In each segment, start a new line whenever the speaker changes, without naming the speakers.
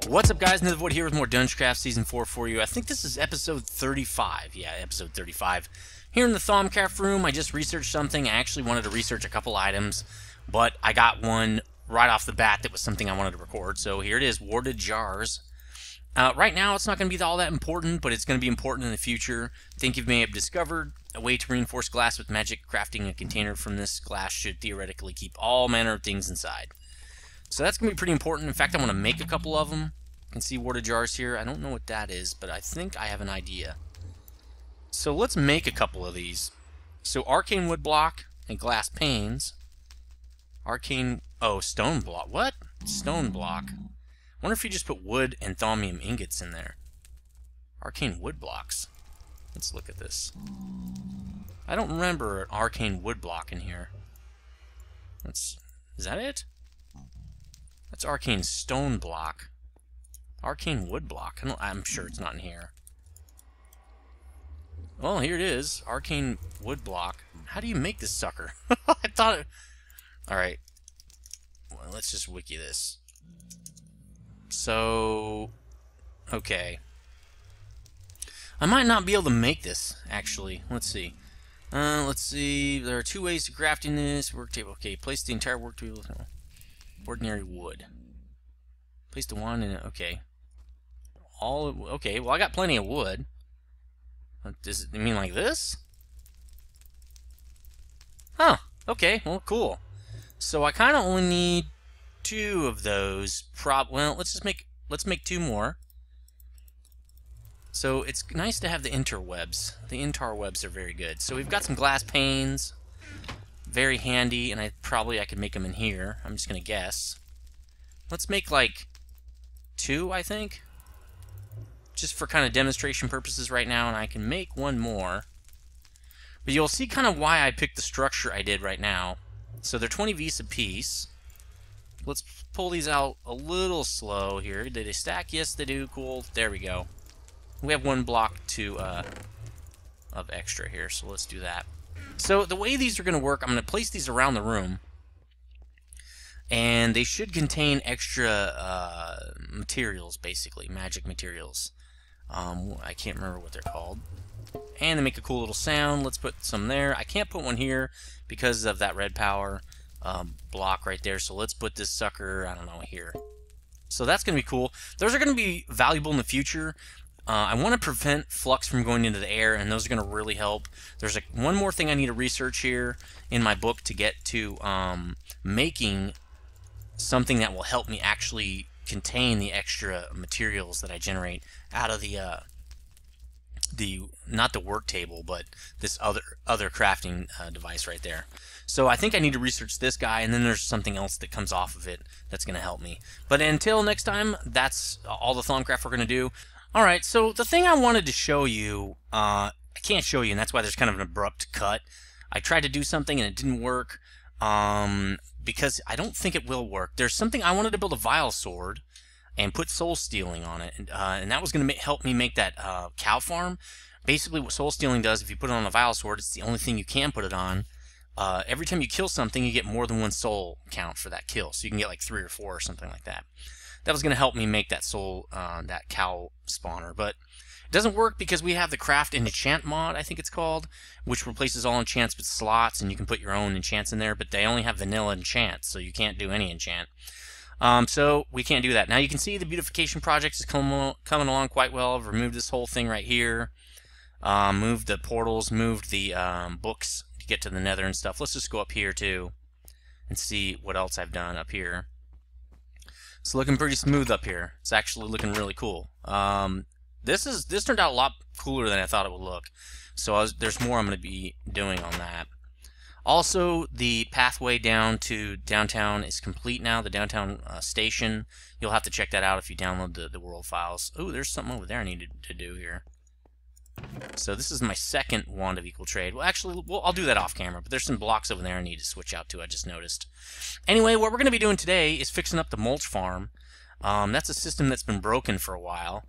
What's up, guys? Nethervvoid here with more DungeCraft Season 4 for you. I think this is episode 35. Yeah, episode 35. Here in the DungeCraft room, I just researched something. I actually wanted to research a couple items, but I got one right off the bat that was something I wanted to record. So here it is, warded jars. Right now, it's not going to be all that important, but it's going to be important in the future. I think you may have discovered a way to reinforce glass with magic. Crafting a container from this glass should theoretically keep all manner of things inside. So that's going to be pretty important. In fact, I want to make a couple of them. You can see warded jars here. I don't know what that is, but I think I have an idea. So let's make a couple of these. So arcane wood block and glass panes. Arcane, oh, stone block. What? Stone block. I wonder if you just put wood and thaumium ingots in there. Arcane wood blocks. Let's look at this. I don't remember an arcane wood block in here. Is that it? That's arcane stone block. Arcane wood block. I'm sure it's not in here. Well, here it is. Arcane wood block. How do you make this sucker? I thought it... Alright. Well, let's just wiki this. So... Okay. I might not be able to make this, actually. Let's see. Let's see. There are two ways to crafting this. Work table. Okay, place the entire work table... Ordinary wood. Place the wand in it. Okay. Okay, well, I got plenty of wood. Does it mean like this? Huh. Okay, well, cool. So I kind of only need two of those. Well, let's make two more. So it's nice to have the interwebs. The interwebs are very good. So we've got some glass panes. Very handy, and I could make them in here. I'm just gonna guess. Let's make like two, I think, just for kind of demonstration purposes right now, and I can make one more. But you'll see kind of why I picked the structure I did right now. So they're 20 Vs a piece. Let's pull these out a little slow here. Do they stack? Yes, they do. Cool. There we go. We have one block of extra here, so let's do that. So the way these are going to work, I'm going to place these around the room, and they should contain extra materials, basically, magic materials. I can't remember what they're called. And they make a cool little sound. Let's put some there. I can't put one here because of that red power block right there, so let's put this sucker, I don't know, here. So that's going to be cool. Those are going to be valuable in the future. I want to prevent flux from going into the air, and those are going to really help. There's one more thing I need to research here in my book to get to making something that will help me actually contain the extra materials that I generate out of the not the work table, but this other crafting device right there. So I think I need to research this guy, and then there's something else that comes off of it that's going to help me. But until next time, that's all the DungeCraft we're going to do. Alright, so the thing I wanted to show you, I can't show you, and that's why there's kind of an abrupt cut. I tried to do something and it didn't work, because I don't think it will work. There's something, I wanted to build a vile sword and put soul stealing on it, and that was going to help me make that cow farm. Basically what soul stealing does, if you put it on a vile sword, it's the only thing you can put it on. Every time you kill something, you get more than one soul count for that kill, so you can get like 3 or 4 or something like that. That was going to help me make that soul, that cow spawner, but it doesn't work because we have the craft and enchant mod, I think it's called, which replaces all enchants with slots, and you can put your own enchants in there, but they only have vanilla enchants, so you can't do any enchant. So we can't do that. Now you can see the beautification project is coming along quite well. I've removed this whole thing right here, moved the portals, moved the books to get to the nether and stuff. Let's just go up here too and see what else I've done up here. It's looking pretty smooth up here. It's actually looking really cool. This turned out a lot cooler than I thought it would look. So there's more I'm going to be doing on that. Also, the pathway down to downtown is complete now. The downtown station. You'll have to check that out if you download the world files. Oh, there's something over there I need to do here. So this is my second wand of equal trade. Well, actually, I'll do that off camera, but there's some blocks over there I need to switch out to, I just noticed. Anyway, what we're going to be doing today is fixing up the mulch farm. That's a system that's been broken for a while,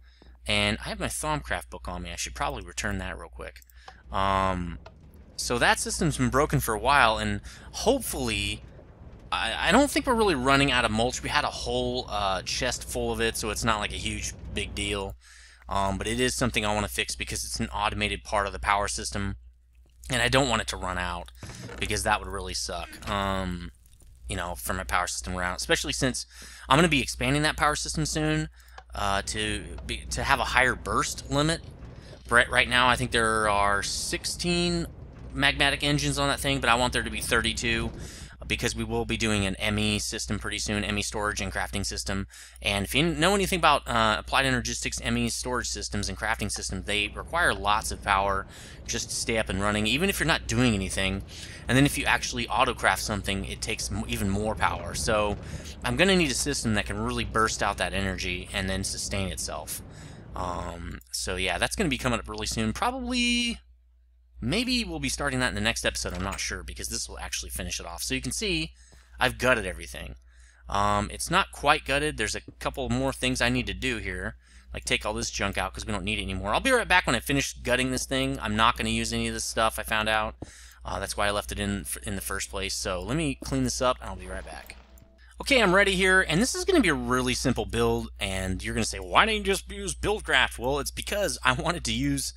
and I have my DungeCraft book on me. I should probably return that real quick. So that system's been broken for a while, and hopefully I don't think we're really running out of mulch. We had a whole chest full of it, so it's not like a huge big deal. But it is something I want to fix because it's an automated part of the power system, and I don't want it to run out because that would really suck. You know, for my power system around, especially since I'm going to be expanding that power system soon to have a higher burst limit. Right now, I think there are 16 magmatic engines on that thing, but I want there to be 32. Because we will be doing an Emmy system pretty soon, Emmy storage and crafting system. And if you know anything about Applied Energistics Emmy storage systems and crafting systems, they require lots of power just to stay up and running, even if you're not doing anything. And then if you actually auto-craft something, it takes even more power. So I'm going to need a system that can really burst out that energy and then sustain itself. So yeah, that's going to be coming up really soon. Probably... maybe we'll be starting that in the next episode, I'm not sure, because this will actually finish it off. So you can see, I've gutted everything. It's not quite gutted. There's a couple more things I need to do here, like take all this junk out because we don't need it anymore. I'll be right back when I finish gutting this thing. I'm not going to use any of this stuff I found out. That's why I left it in the first place. So let me clean this up, and I'll be right back. Okay, I'm ready here, and this is going to be a really simple build, and you're going to say, why didn't you just use BuildCraft? Well, it's because I wanted to use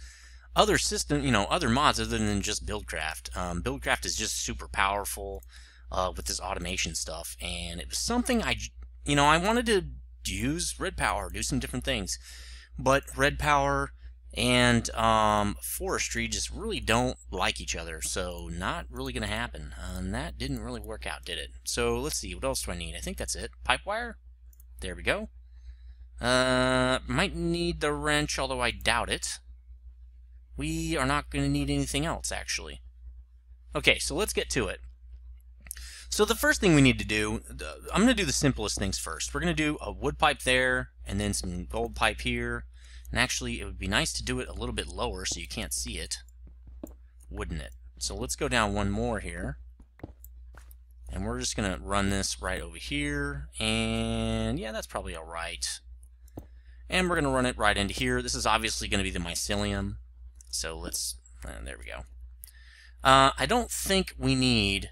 other system, other mods other than just BuildCraft. BuildCraft is just super powerful with this automation stuff, and it was something I wanted to use Red Power, do some different things, but Red Power and Forestry just really don't like each other, so not really going to happen. And that didn't really work out, did it? So let's see, what else do I need? I think that's it. Pipe wire. There we go. Might need the wrench, although I doubt it. We are not going to need anything else, actually. Okay, so let's get to it. So the first thing we need to do, I'm going to do the simplest things first. We're going to do a wood pipe there, and then some gold pipe here. And actually, it would be nice to do it a little bit lower so you can't see it, wouldn't it? So let's go down one more here. And we're just going to run this right over here. And yeah, that's probably all right. And we're going to run it right into here. This is obviously going to be the mycelium. So let's, there we go. I don't think we need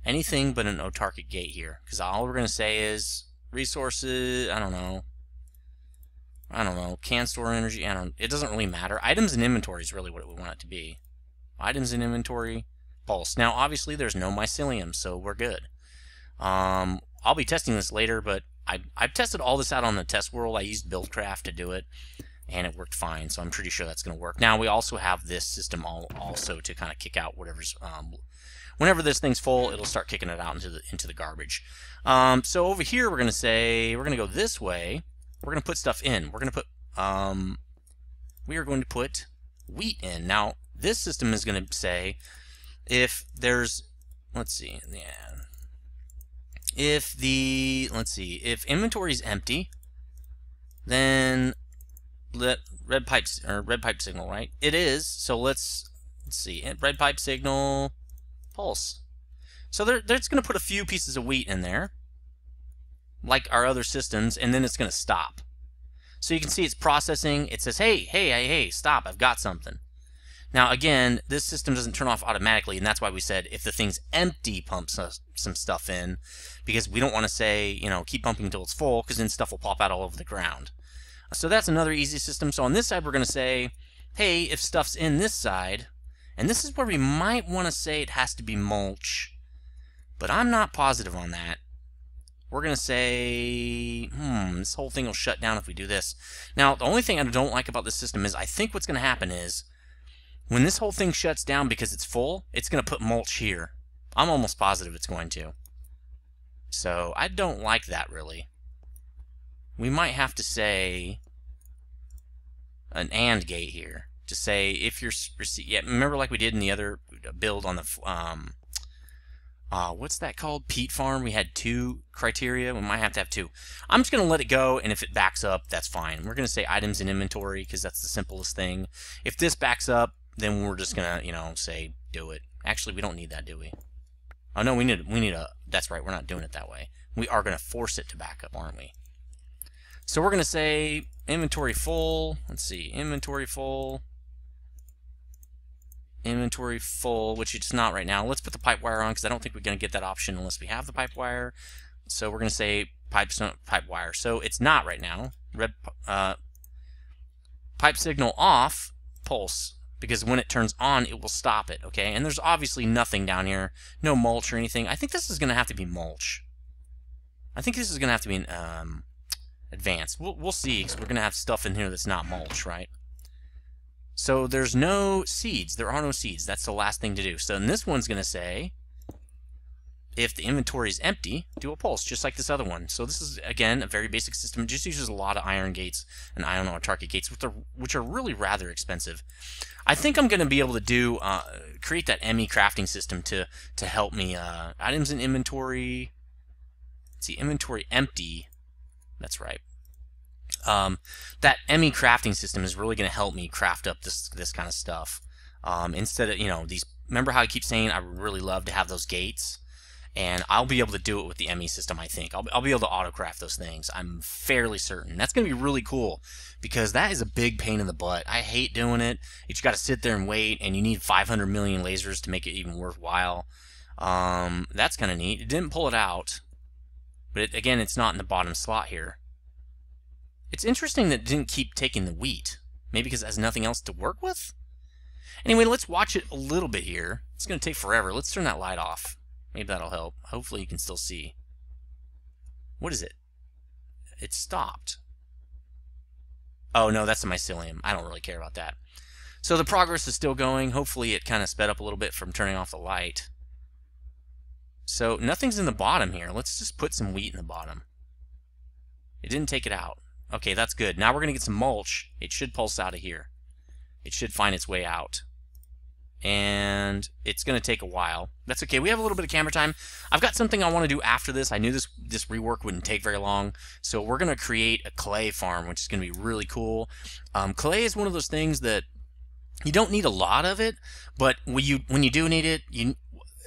anything but an autarkic gate here, because all we're going to say is resources, I don't know, can store energy, it doesn't really matter. Items and inventory is really what we want it to be. Items and inventory, pulse. Now obviously there's no mycelium, so we're good. I'll be testing this later, but I've tested all this out on the test world. I used BuildCraft to do it, and it worked fine, so I'm pretty sure that's going to work. Now we also have this system also to kind of kick out whatever's whenever this thing's full, it'll start kicking it out into the garbage. So over here we're going to say we're going to go this way. We're going to put stuff in. We're going to put we are going to put wheat in. Now this system is going to say if there's, let's see, yeah, if inventory is empty, then red pipe signal, right? It is. So let's see. Red pipe signal, pulse. So it's going to put a few pieces of wheat in there, like our other systems, and then it's going to stop. So you can see it's processing. It says, hey, stop, I've got something. Now again, this system doesn't turn off automatically, and that's why we said if the thing's empty, pump some stuff in, because we don't want to say, keep pumping until it's full, because then stuff will pop out all over the ground. So that's another easy system. So on this side, we're going to say, hey, if stuff's in this side, and this is where we might want to say it has to be mulch, but I'm not positive on that. We're going to say, this whole thing will shut down if we do this. Now, the only thing I don't like about this system is I think what's going to happen is when this whole thing shuts down because it's full, it's going to put mulch here. I'm almost positive it's going to. So I don't like that, really. We might have to say an AND gate here to say if you're, yeah, remember like we did in the other build on the what's that called, peat farm? We had 2 criteria. We might have to have 2. I'm just going to let it go, and if it backs up, that's fine. We're going to say items in inventory because that's the simplest thing. If this backs up, then we're just going to, say do it. Actually, we don't need that, do we? Oh no, we need a, that's right, we're not doing it that way. We are going to force it to back up, aren't we? So we're going to say inventory full. Let's see, inventory full. inventory full, which it's not right now. Let's put the pipe wire on because I don't think we're going to get that option unless we have the pipe wire. So we're going to say pipe wire. So it's not right now. Red pipe signal off, pulse, because when it turns on, it will stop it. Okay, and there's obviously nothing down here, no mulch or anything. I think this is going to have to be mulch. I think this is going to have to be an advanced. We'll see, because we're going to have stuff in here that's not mulch, right? So there's no seeds. There are no seeds. That's the last thing to do. So then this one's going to say, if the inventory is empty, do a pulse, just like this other one. So this is, again, a very basic system. It just uses a lot of iron gates and iron autarkic gates, which are really rather expensive. I think I'm going to be able to do create that Emmy crafting system to help me. Items in inventory. Let's see, inventory empty. That's right. That Emmy crafting system is really going to help me craft up this kind of stuff. Instead of, these. Remember how I keep saying I would really love to have those gates? And I'll be able to do it with the Emmy system, I think. I'll be able to auto-craft those things. I'm fairly certain. That's going to be really cool, because that is a big pain in the butt. I hate doing it. You just got to sit there and wait, and you need 500 million lasers to make it even worthwhile. That's kind of neat. It didn't pull it out, but again, it's not in the bottom slot here. It's interesting that it didn't keep taking the wheat. Maybe because it has nothing else to work with? Anyway, let's watch it a little bit here. It's going to take forever. Let's turn that light off. Maybe that'll help. Hopefully you can still see. What is it? It stopped. Oh no, that's the mycelium. I don't really care about that. So the progress is still going. Hopefully it kind of sped up a little bit from turning off the light. So nothing's in the bottom here. Let's just put some wheat in the bottom. It didn't take it out. Okay, that's good. Now we're going to get some mulch. It should pulse out of here. It should find its way out. And it's going to take a while. That's okay. We have a little bit of camera time. I've got something I want to do after this. I knew this rework wouldn't take very long. So we're going to create a clay farm, which is going to be really cool. Clay is one of those things that you don't need a lot of it, but when you do need it,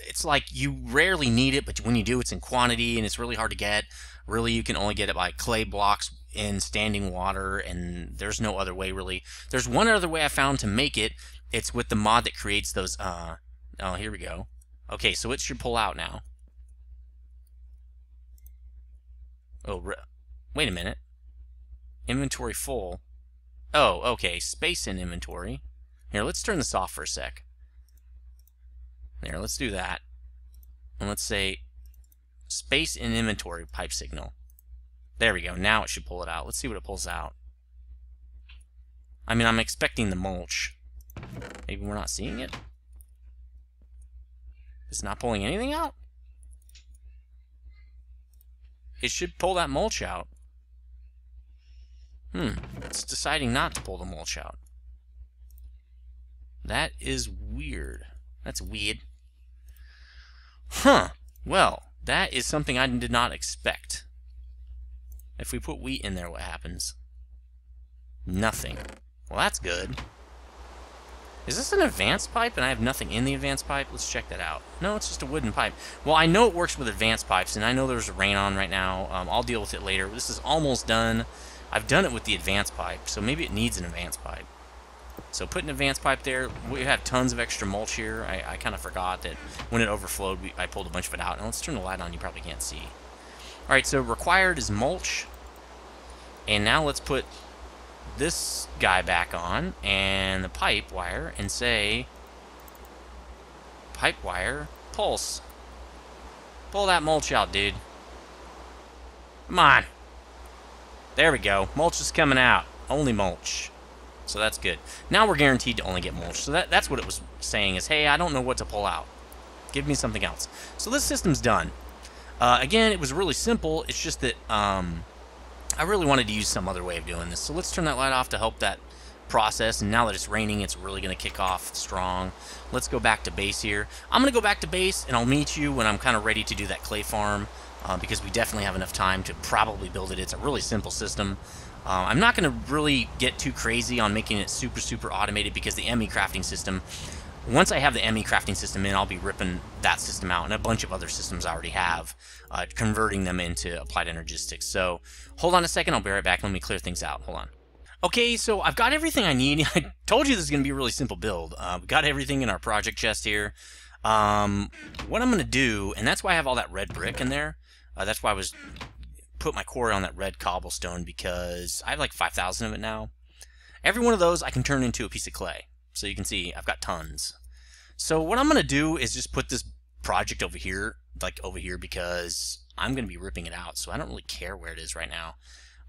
it's like you rarely need it, but when you do, it's in quantity, and it's really hard to get. Really, you can only get it by clay blocks in standing water, and there's no other way, really. There's one other way I found to make it. It's with the mod that creates those, oh, here we go. Okay, so it should pull out now. Oh, wait a minute. Inventory full. Oh, okay, space in inventory. Here, let's turn this off for a sec. There, let's do that. And let's say space in inventory pipe signal. There we go. Now it should pull it out. Let's see what it pulls out. I mean, I'm expecting the mulch. Maybe we're not seeing it? It's not pulling anything out? It should pull that mulch out. It's deciding not to pull the mulch out. That is weird. That's weird. Huh. Well, that is something I did not expect. If we put wheat in there, what happens? Nothing. Well, that's good. Is this an advanced pipe and I have nothing in the advanced pipe? Let's check that out. No, it's just a wooden pipe. Well, I know it works with advanced pipes, and I know there's rain on right now. I'll deal with it later. This is almost done. I've done it with the advanced pipe, so maybe it needs an advanced pipe. So put an advanced pipe there. We have tons of extra mulch here. I kind of forgot that when it overflowed, I pulled a bunch of it out. And let's turn the light on. You probably can't see. All right, so required is mulch. And now let's put this guy back on and the pipe wire and say pipe wire pulse. Pull that mulch out, dude. Come on. There we go. Mulch is coming out. Only mulch. So that's good. Now we're guaranteed to only get mulch. So that's what it was saying is, hey, I don't know what to pull out. Give me something else. So this system's done. Again, it was really simple. It's just that I really wanted to use some other way of doing this. So let's turn that light off to help that process. And now that it's raining, it's really going to kick off strong. Let's go back to base here. I'm going to go back to base, and I'll meet you when I'm kind of ready to do that clay farm, because we definitely have enough time to probably build it. It's a really simple system. I'm not going to really get too crazy on making it super automated, because the Emmy crafting system, once I have the Emmy crafting system in, I'll be ripping that system out and a bunch of other systems I already have, converting them into applied energistics. So hold on a second, I'll be right back. Let me clear things out. Hold on. Okay, so I've got everything I need. I told you this is going to be a really simple build. We've got everything in our project chest here. What I'm going to do, and that's why I have all that red brick in there. That's why I was put my core on that red cobblestone, because I have like 5,000 of it now. Every one of those I can turn into a piece of clay. So you can see I've got tons. So what I'm going to do is just put this project over here, because I'm going to be ripping it out. So I don't really care where it is right now.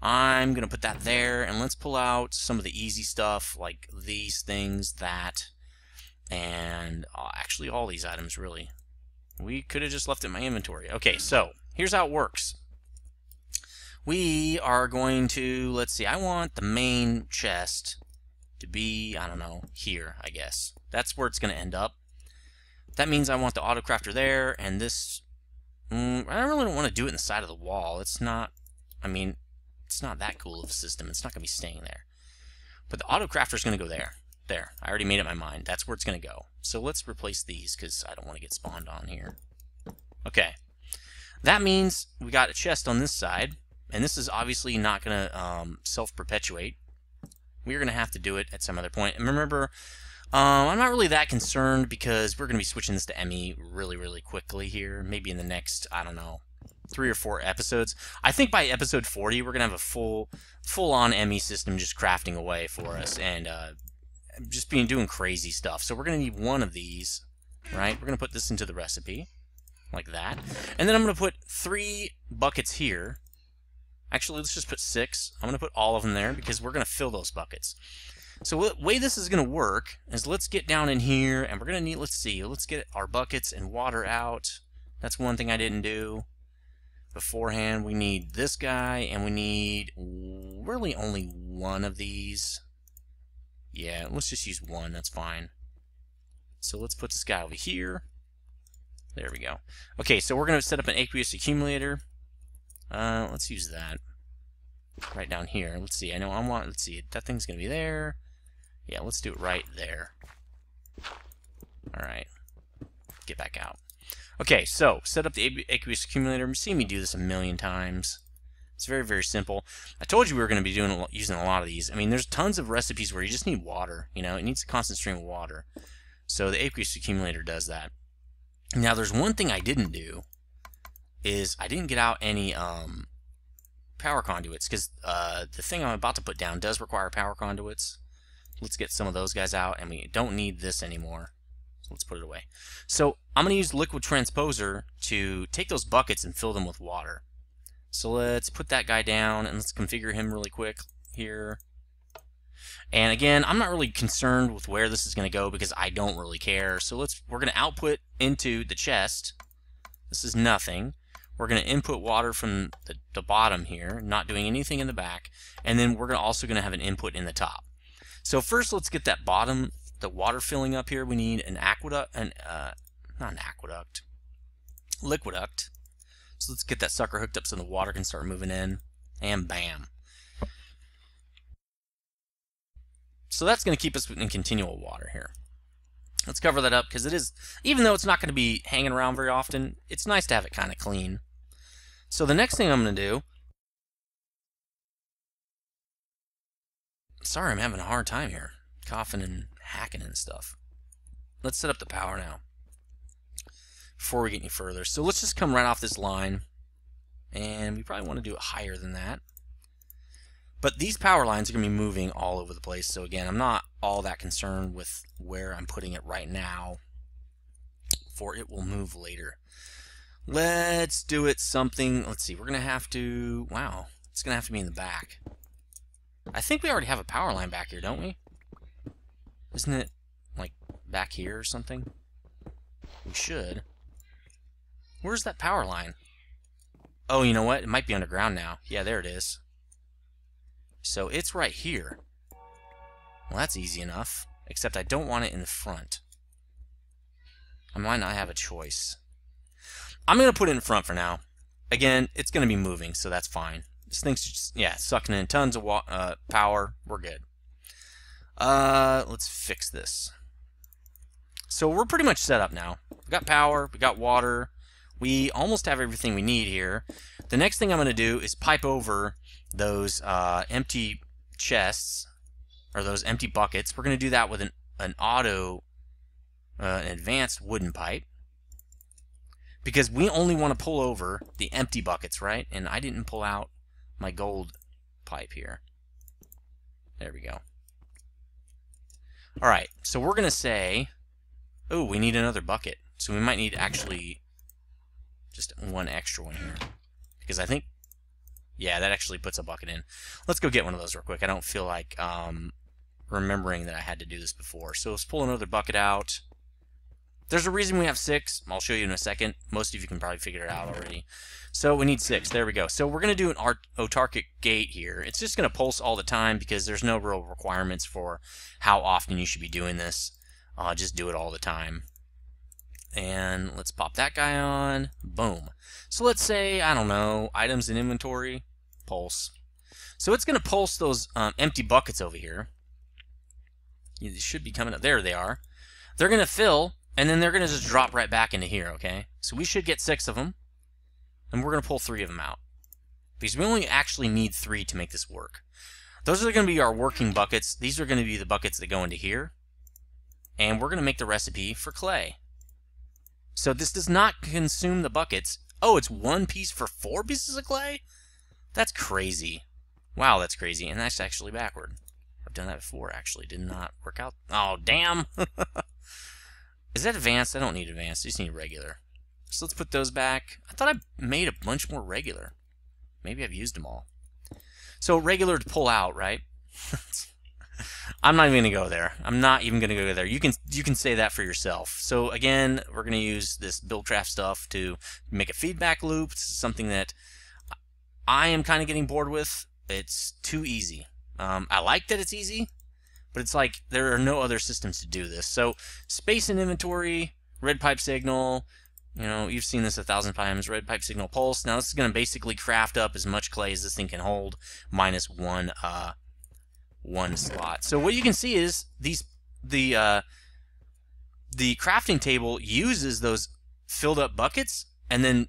I'm going to put that there, and let's pull out some of the easy stuff, like these things, and actually all these items, really. We could have just left it in my inventory. Okay, so here's how it works. We are going to, let's see, I want the main chest to be, I don't know, here, I guess. That's where it's going to end up. That means I want the auto crafter there, and this, I really don't want to do it in the side of the wall. It's not, I mean, it's not that cool of a system. It's not going to be staying there. But the auto crafter is going to go there. There. I already made up my mind. That's where it's going to go. So let's replace these, because I don't want to get spawned on here. Okay. That means we got a chest on this side, and this is obviously not going to self-perpetuate. We're going to have to do it at some other point. And remember, I'm not really that concerned, because we're going to be switching this to Emmy really, really quickly here. Maybe in the next, I don't know, 3 or 4 episodes. I think by episode 40, we're going to have a full-on Emmy system just crafting away for us, and just doing crazy stuff. So we're going to need one of these, right? We're going to put this into the recipe, like that. And then I'm going to put 3 buckets here. Actually, let's just put 6. I'm going to put all of them there, because we're going to fill those buckets. So the way this is going to work is, let's get down in here, and we're going to need, let's get our buckets and water out. That's one thing I didn't do beforehand. We need this guy, and we need really only one of these. Yeah, let's just use one, that's fine. So let's put this guy over here. There we go. Okay, so we're going to set up an aqueous accumulator. Let's use that right down here. Let's see, let's see, that thing's going to be there. Yeah, let's do it right there. Alright, get back out. Okay, so set up the aqueous accumulator. You've seen me do this a million times. It's very, very simple. I told you we were going to be using a lot of these. I mean, there's tons of recipes where you just need water. You know, it needs a constant stream of water. So the aqueous accumulator does that. Now, there's one thing I didn't do, is I didn't get out any power conduits, because the thing I'm about to put down does require power conduits. Let's get some of those guys out, and we don't need this anymore. Let's put it away. So I'm going to use liquid transposer to take those buckets and fill them with water. So let's put that guy down, and let's configure him really quick here. And again, I'm not really concerned with where this is going to go, because I don't really care. So we're going to output into the chest. This is nothing. We're going to input water from the bottom here, not doing anything in the back. And then we're also going to have an input in the top. So first, let's get that bottom, the water filling up here. We need an aqueduct, not an aqueduct, liqueduct. So let's get that sucker hooked up so the water can start moving in, and bam. So that's going to keep us in continual water here. Let's cover that up, because it is, even though it's not going to be hanging around very often, it's nice to have it kind of clean. So the next thing I'm going to do, sorry, I'm having a hard time here, coughing and hacking and stuff. Let's set up the power now before we get any further. So let's just come right off this line, and we probably want to do it higher than that. But these power lines are going to be moving all over the place, so again, I'm not all that concerned with where I'm putting it right now, for it will move later. Let's do it something, let's see, we're going to have to, wow, it's going to have to be in the back. I think we already have a power line back here, don't we? Isn't it, like, back here or something? We should. Where's that power line? Oh, you know what? It might be underground now. Yeah, there it is. So it's right here. Well, that's easy enough. Except I don't want it in the front. I might not have a choice. I'm going to put it in front for now. Again, it's going to be moving, so that's fine. This thing's just, yeah, sucking in tons of power. We're good. Let's fix this. So we're pretty much set up now. We got power, we got water. We almost have everything we need here. The next thing I'm going to do is pipe over those empty chests or those empty buckets. We're going to do that with an advanced wooden pipe, because we only want to pull over the empty buckets, right? And I didn't pull out my gold pipe here. There we go. All right, so we're going to say, oh, we need another bucket. So we might need actually just one extra one here, because I think, yeah, that actually puts a bucket in. Let's go get one of those real quick. I don't feel like remembering that I had to do this before. So let's pull another bucket out. There's a reason we have 6. I'll show you in a second. Most of you can probably figure it out already. So we need 6. There we go. So we're going to do an autarkic gate here. It's just going to pulse all the time because there's no real requirements for how often you should be doing this. Just do it all the time. And let's pop that guy on. Boom. So let's say, I don't know, items in inventory, pulse. So it's going to pulse those empty buckets over here. They should be coming up. There they are. They're going to fill, and then they're going to just drop right back into here, okay? So we should get 6 of them, and we're going to pull 3 of them out, because we only actually need 3 to make this work. Those are going to be our working buckets. These are going to be the buckets that go into here, and we're going to make the recipe for clay. So this does not consume the buckets. Oh, it's 1 piece for 4 pieces of clay? That's crazy. Wow, that's crazy. And that's actually backward. I've done that before, actually. Did not work out. Oh, damn. Is that advanced? I don't need advanced. I just need regular. So let's put those back. I thought I made a bunch more regular. Maybe I've used them all. So regular to pull out, right? I'm not even going to go there. I'm not even going to go there. You can say that for yourself. So again, we're going to use this DungeCraft stuff to make a feedback loop. This is something that I am kind of getting bored with. It's too easy. I like that it's easy, but it's like there are no other systems to do this. So space and inventory, red pipe signal, you know, you've seen this 1,000 times, red pipe signal pulse. Now this is going to basically craft up as much clay as this thing can hold, minus one slot. So what you can see is the crafting table uses those filled up buckets and then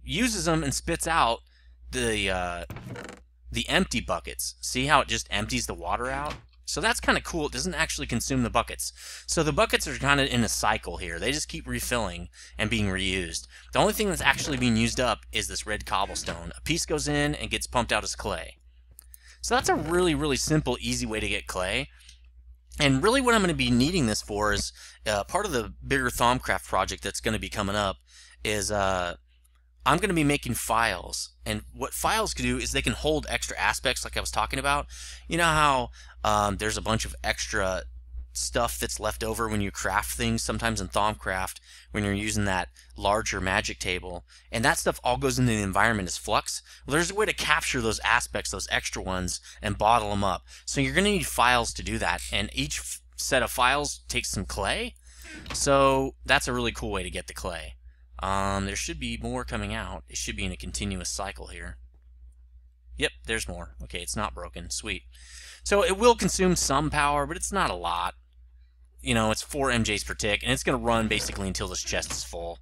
uses them and spits out the empty buckets. See how it just empties the water out? So that's kind of cool. It doesn't actually consume the buckets. So the buckets are kind of in a cycle here. They just keep refilling and being reused. The only thing that's actually being used up is this red cobblestone. A piece goes in and gets pumped out as clay. So that's a really, really simple, easy way to get clay. And really what I'm going to be needing this for is part of the bigger DungeCraft project that's going to be coming up is I'm going to be making files. And what files can do is they can hold extra aspects like I was talking about. You know how there's a bunch of extra stuff that's left over when you craft things, sometimes in DungeCraft, when you're using that larger magic table, and that stuff all goes into the environment as flux. Well, there's a way to capture those aspects, those extra ones, and bottle them up. So you're going to need files to do that, and each set of files takes some clay. So that's a really cool way to get the clay. There should be more coming out. It should be in a continuous cycle here. Yep, there's more. Okay, it's not broken. Sweet. So it will consume some power, but it's not a lot. You know, it's 4 MJs per tick, and it's going to run basically until this chest is full.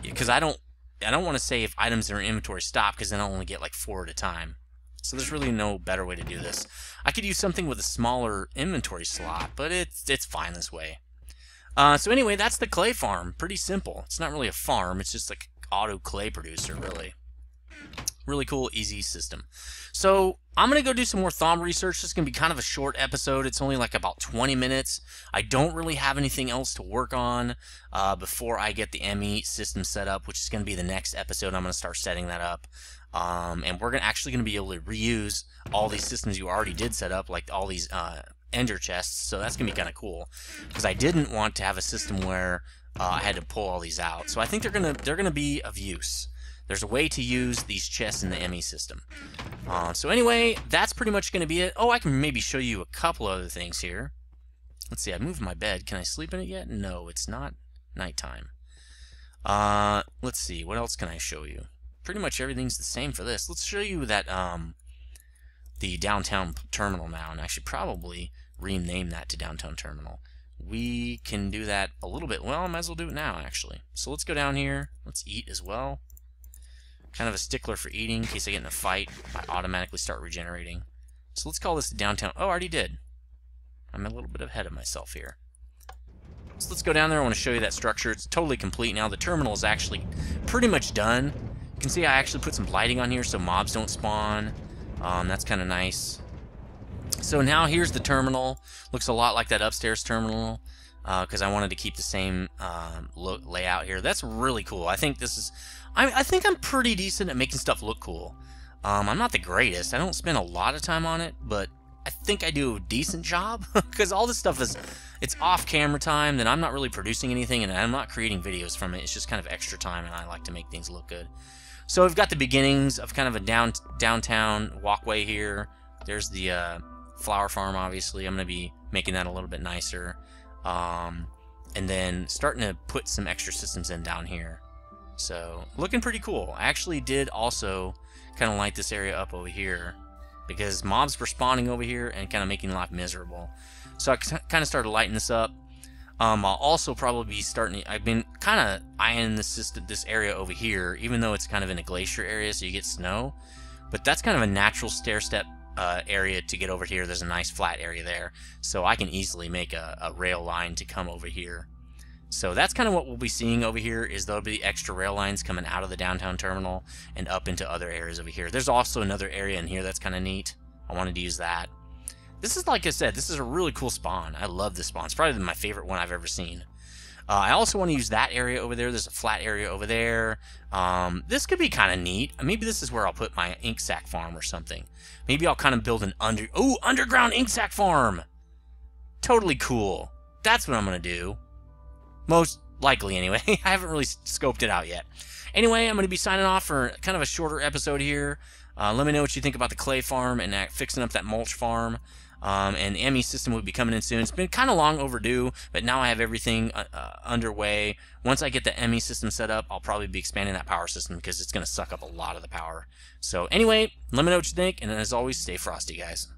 Because I don't want to say if items in our inventory stop, because then I'll only get like 4 at a time. So there's really no better way to do this. I could use something with a smaller inventory slot, but it's fine this way. So anyway, that's the clay farm. Pretty simple. It's not really a farm. It's just like auto clay producer, really. Really cool, easy system. So I'm going to go do some more thumb research. This is going to be kind of a short episode. It's only like about 20 minutes. I don't really have anything else to work on before I get the Emmy system set up, which is going to be the next episode. I'm going to start setting that up. And we're actually going to be able to reuse all these systems you already did set up, like all these ender chests. So that's going to be kind of cool, because I didn't want to have a system where I had to pull all these out. So I think they're gonna be of use. There's a way to use these chests in the Emmy system. So anyway, that's pretty much going to be it. Oh, I can maybe show you a couple other things here. Let's see, I moved my bed. Can I sleep in it yet? No, it's not nighttime. Let's see, what else can I show you? Pretty much everything's the same for this. Let's show you that the downtown terminal now, and I should probably rename that to downtown terminal. We can do that a little bit. Well, I might as well do it now, actually. So let's go down here. Let's eat as well. Kind of a stickler for eating. In case I get in a fight, I automatically start regenerating. So let's call this the downtown. Oh, I already did. I'm a little bit ahead of myself here. So let's go down there. I want to show you that structure. It's totally complete now. The terminal is actually pretty much done. You can see I actually put some lighting on here so mobs don't spawn. That's kind of nice. So now here's the terminal. Looks a lot like that upstairs terminal because I wanted to keep the same layout here. That's really cool. I think this is... I think I'm pretty decent at making stuff look cool. I'm not the greatest. I don't spend a lot of time on it, but I think I do a decent job because all this stuff is... It's off camera time, then I'm not really producing anything and I'm not creating videos from it. It's just kind of extra time and I like to make things look good. So we've got the beginnings of kind of a downtown walkway here. There's the flower farm, obviously. I'm going to be making that a little bit nicer. And then starting to put some extra systems in down here. So looking pretty cool. I actually did also kind of light this area up over here because mobs were spawning over here and kind of making life miserable. So I kind of started lighting this up. I'll also probably be starting... I've been kind of eyeing this area over here, even though it's kind of in a glacier area, so you get snow. But that's kind of a natural stair-step area to get over here. There's a nice flat area there, so I can easily make a rail line to come over here. So that's kind of what we'll be seeing over here, is there'll be extra rail lines coming out of the downtown terminal and up into other areas over here. There's also another area in here that's kind of neat. I wanted to use that. This is, like I said, this is a really cool spawn. I love this spawn. It's probably my favorite one I've ever seen. I also want to use that area over there. There's a flat area over there. This could be kind of neat. Maybe this is where I'll put my ink sac farm or something. Maybe I'll kind of build an underground ink sac farm. Totally cool. That's what I'm going to do. Most likely, anyway. I haven't really scoped it out yet. Anyway, I'm going to be signing off for kind of a shorter episode here. Let me know what you think about the clay farm and fixing up that mulch farm. And the Emmy system will be coming in soon. It's been kind of long overdue, but now I have everything underway. Once I get the Emmy system set up, I'll probably be expanding that power system because it's going to suck up a lot of the power. So anyway, let me know what you think, and as always, stay frosty, guys.